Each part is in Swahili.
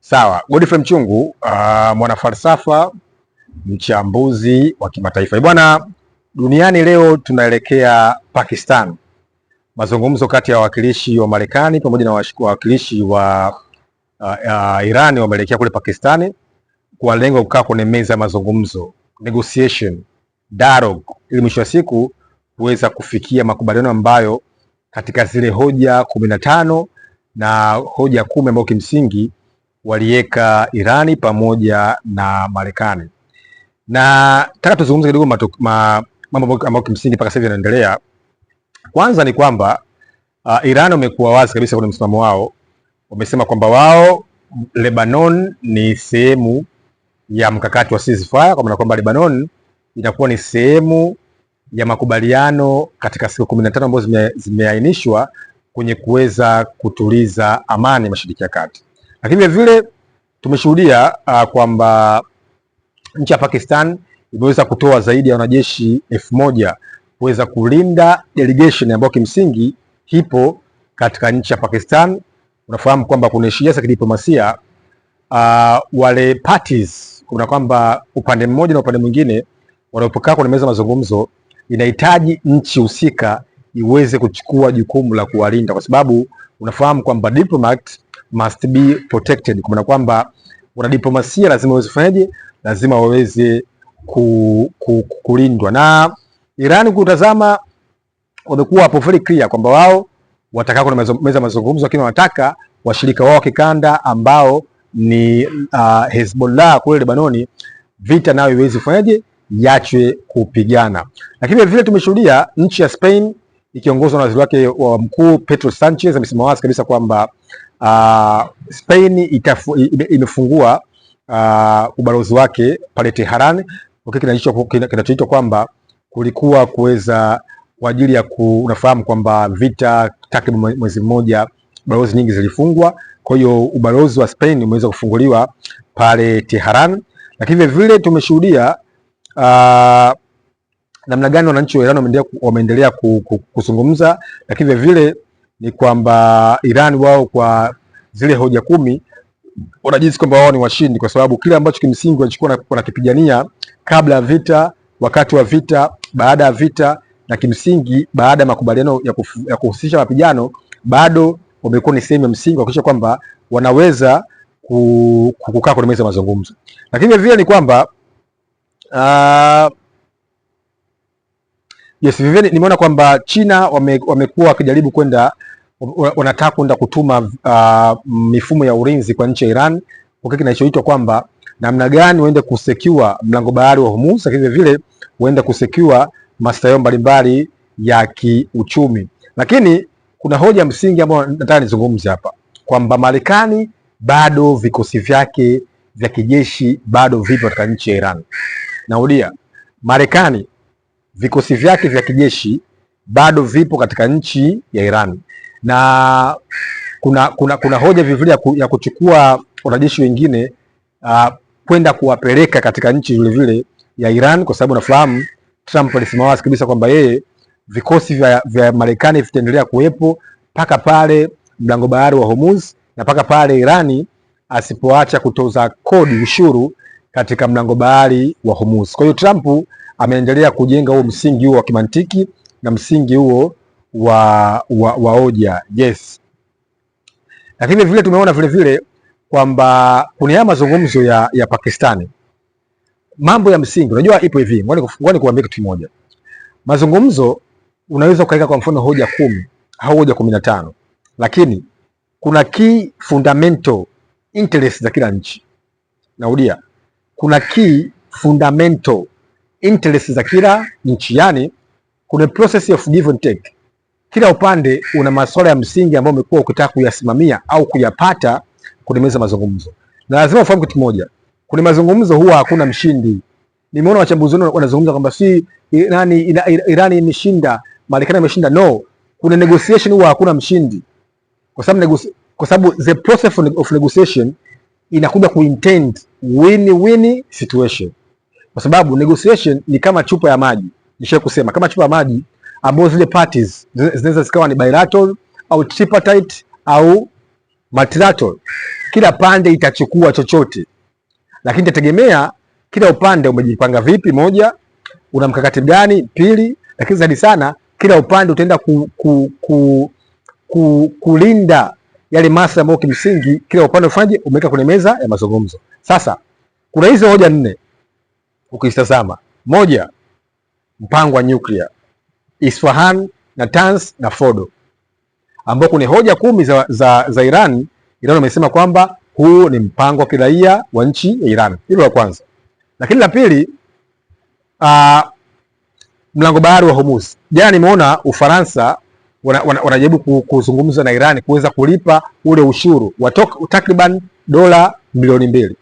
Sawa, Godfrey Mchungu, mwanafalsafa, mchambuzi wa kimataifa. Bwana, duniani leo tunaelekea Pakistan. Mazungumzo kati ya wawakilishi wa Marekani pamoja na wawakilishi wa Iran wameelekea kule Pakistani kwa lengo kukaa kwenye meza ya mazungumzo, negotiation, dialogue, ili mwisho wa siku kuweza kufikia makubaliano ambayo katika zile hoja 15 na hoja 10 ambayo kimsingi waliweka Irani pamoja na Marekani. Na nataka tuzungumze kidogo mambo ambayo kimsingi mpaka sasa yanaendelea. Kwanza ni kwamba Iran wamekuwa wazi kabisa kwenye msimamo wao. Wamesema kwamba wao Lebanon ni sehemu ya mkakati wa ceasefire, kwa maana kwamba Lebanon inakuwa ni sehemu ya makubaliano katika siku 15 ambazo zimeainishwa kwenye kuweza kutuliza amani Mashariki ya Kati. Lakini vile tumeshuhudia kwamba nchi ya Pakistan imeweza kutoa zaidi ya wanajeshi 1000 kuweza kulinda delegation ambayo kimsingi hipo katika nchi ya Pakistan. Unafahamu kwamba kuna siasa kidiplomasia, wale parties, kuna kwamba upande mmoja na upande mwingine wanapokaa kwenye meza mazungumzo, inahitaji nchi husika iweze kuchukua jukumu la kuwalinda, kwa sababu unafahamu kwamba diplomat must be protected, kwa maana kwamba wanadiplomasia lazima waweze kufanyaje, lazima waweze kulindwa. Na Iran kutazama, wamekuwa hapo very clear kwamba wao watakaa kwenye meza mazungumzo, lakini wanataka washirika wao wa kikanda ambao ni Hezbollah kule Lebanoni, vita nayo iweze kufanyaje, yachwe kupigana. Lakini vile tumeshuhudia nchi ya Spain ikiongozwa na waziri wake wa mkuu Pedro Sanchez amesema wazi kabisa kwamba Spain imefungua ubalozi wake pale Tehran, kinachoitwa kwamba kulikuwa kuweza kwa ajili ya unafahamu kwamba vita takriban mwezi mmoja, balozi nyingi zilifungwa. Kwa hiyo ubalozi wa Spain umeweza kufunguliwa pale Tehran. Lakini vile tumeshuhudia namna gani wananchi wa Iran wameendelea kuzungumza. Lakini vile ni kwamba Iran wao kwa zile hoja 10 wanajisi kwamba wao ni washindi, kwa sababu kile ambacho kimsingi walichukua wanakipigania kabla ya vita, wakati wa vita, baada ya vita, na kimsingi baada ya makubaliano ya kuhusisha mapigano, bado wamekuwa ni sehemu ya msingi kuhakikisha kwamba wanaweza kukaa kwenye meza mazungumzo. Lakini vile ni kwamba vivyo nimeona kwamba China wamekuwa wakijaribu wanataka kwenda kutuma mifumo ya ulinzi kwa nchi ya Iran, kwa kile kinachoitwa kwamba namna gani waende kusecure mlango bahari wa Hormuz, lakini vile waende kusecure maslahi mbalimbali ya kiuchumi. Lakini kuna hoja msingi ambayo nataka nizungumze hapa kwamba Marekani bado vikosi vyake vya kijeshi bado vipo katika nchi ya Iran. Narudia, Marekani vikosi vyake vya kijeshi bado vipo katika nchi ya Iran, na kuna hoja vivile ya kuchukua wanajeshi wengine kwenda kuwapeleka katika nchi vile vile ya Iran, kwa sababu nafahamu Trump alisema wazi kabisa kwamba yeye vikosi vya Marekani vitaendelea kuwepo mpaka pale mlango bahari wa Hormuz na mpaka pale Irani asipoacha kutoza kodi, ushuru katika mlango bahari wa Hormuz. Kwa hiyo Trump ameendelea kujenga huo msingi huo wa kimantiki na msingi huo wa hoja. Yes. Lakini vile tumeona vile vile kwamba kuna haya mazungumzo ya Pakistani, mambo ya msingi. Unajua ipo hivi, ngoja nikuambie kitu kimoja. Mazungumzo unaweza ukaweka kwa mfano hoja 10 au hoja 15, lakini kuna key fundamental interest za kila nchi. Narudia, kuna key fundamental interest za kila nchi, yani kuna process of give and take. Kila upande una masuala ya msingi ambayo umekuwa ukitaka kuyasimamia au kuyapata kwenye meza mazungumzo. Na lazima ufahamu kitu kimoja, kwenye mazungumzo huwa hakuna mshindi. Nimeona wachambuzi wanazungumza kwamba si Irani imeshinda, Marekani imeshinda. No, kuna negotiation huwa hakuna mshindi. Kwa sababu the process of negotiation inakuja kuintend win-win situation. Kwa sababu negotiation ni kama chupa ya maji. Nisha kusema kama chupa ya maji ambapo zile parties zinaweza zikawa ni bilateral au tripartite au multilateral. kila pande itachukua chochote, lakini itategemea kila upande umejipanga vipi, moja, una mkakati gani, pili, lakini zaidi sana kila upande utaenda kulinda yale masuala ambayo kimsingi kila upande ufanye umeweka kwenye meza ya mazungumzo. Sasa kuna hizo hoja 4 ukitazama. Moja, mpango wa nyuklia, Isfahan, Natanz na Fordo, ambao kuna hoja 10 za Iran. Iran wamesema kwamba huu ni mpango wa kiraia wa nchi ya Iran. Hilo la kwanza. Lakini la pili, mlango bahari wa Hormuz. Jana nimeona Ufaransa wanajaribu kuzungumza na Iran kuweza kulipa ule ushuru wa takriban dola milioni 2.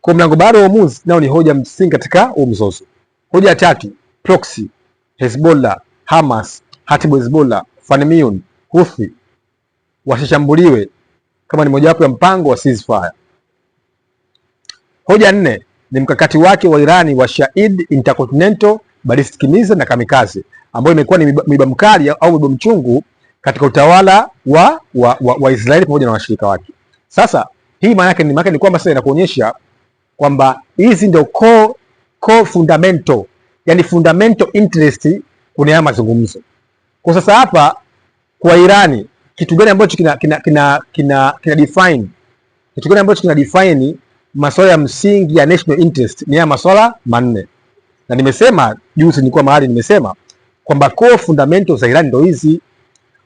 Kwa mlango bahari wa Hormuz nao ni hoja msingi katika huu mzozo. Hoja ya tatu, proxy, Hezbollah, Hamas, Hatibu Hezbollah, Fanimiyun, Houthi wasishambuliwe kama ni mojawapo ya mpango wa ceasefire. Hoja 4 ni mkakati wake wa Irani wa Shahid Intercontinental Ballistic Missile na kamikaze, ambayo imekuwa ni miba mkali au miba mchungu katika utawala wa Israeli pamoja na washirika wake. Sasa hii maana yake ni kwamba sasa inakuonyesha kwamba hizi ndio core fundamental, yani fundamental interest kwenye haya mazungumzo. Kwa sasa hapa kwa Irani kitu gani ambacho kina define, kitu gani ambacho kina define masuala ya msingi ya national interest? Ni haya masuala 4. Na nimesema juzi, nilikuwa mahali nimesema kwamba core fundamentals za Iran ndio hizi.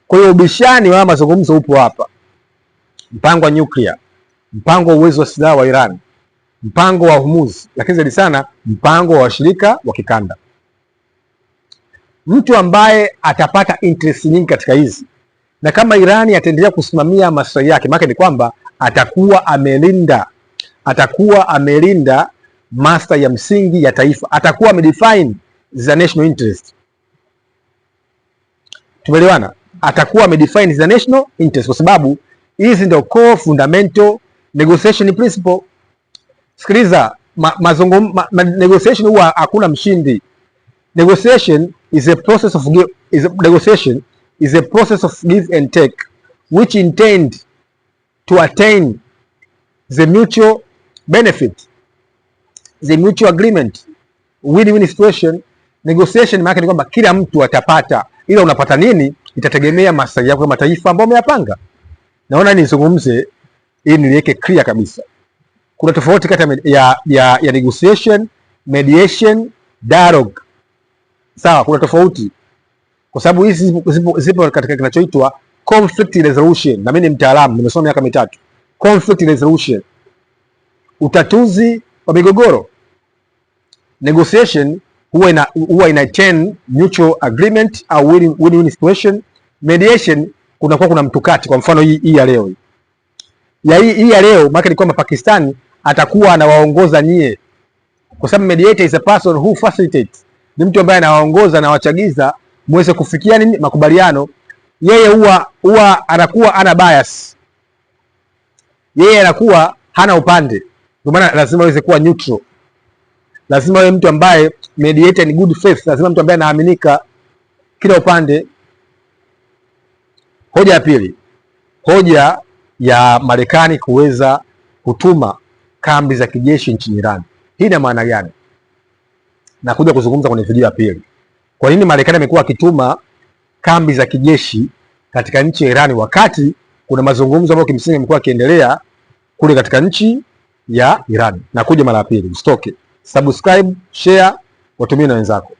Kwa hiyo ubishani wa mazungumzo upo hapa: mpango wa nyuklia, mpango wa uwezo wa silaha wa Iran, mpango wa Hormuz, lakini zaidi sana mpango wa washirika wa kikanda. Mtu ambaye atapata interest nyingi katika hizi, na kama Irani ataendelea kusimamia maslahi yake, maana ni kwamba atakuwa amelinda maslahi ya msingi ya taifa, atakuwa amedefine the national interest. Tumeelewana? Atakuwa amedefine the national interest, kwa sababu hizi ndio core fundamental negotiation principle. Sikiliza, negotiation huwa hakuna mshindi. Negotiation is a process of give and take, which intend to attain the mutual benefit, the mutual agreement, win-win situation. Negotiation maana ni kwamba kila mtu atapata, ila unapata nini itategemea maslahi yako kama taifa ambao umeyapanga. Naona nizungumze ili niweke clear kabisa. Kuna tofauti kati ya negotiation, mediation, dialogue. Sawa, kuna tofauti. Kwa sababu hizi zipo katika kinachoitwa conflict resolution. Na mimi ni mtaalamu, nimesoma miaka 3. Conflict resolution, utatuzi wa migogoro. Negotiation huwa ina attain mutual agreement au win-win situation. Mediation kuna mtukati. Kwa mfano hii ya leo hii ya leo, maana ni kwamba Pakistan atakuwa anawaongoza nyie, kwa sababu mediator is a person who facilitates, ni mtu ambaye anawaongoza na wachagiza muweze kufikia nini makubaliano. Yeye huwa anakuwa ana bias, yeye anakuwa hana upande, kwa maana lazima aweze kuwa neutral. Lazima awe mtu ambaye mediator ni good faith, lazima mtu ambaye anaaminika kila upande. Hoja ya pili, hoja ya Marekani kuweza kutuma kambi za kijeshi nchini Iran. Hii ina maana gani? Na kuja kuzungumza kwenye video ya pili. Kwa nini Marekani amekuwa akituma kambi za kijeshi katika nchi ya Iran wakati kuna mazungumzo ambayo kimsingi yamekuwa yakiendelea kule katika nchi ya Iran? Na kuja mara ya pili. Usitoke. Subscribe, share, watumie na wenzako.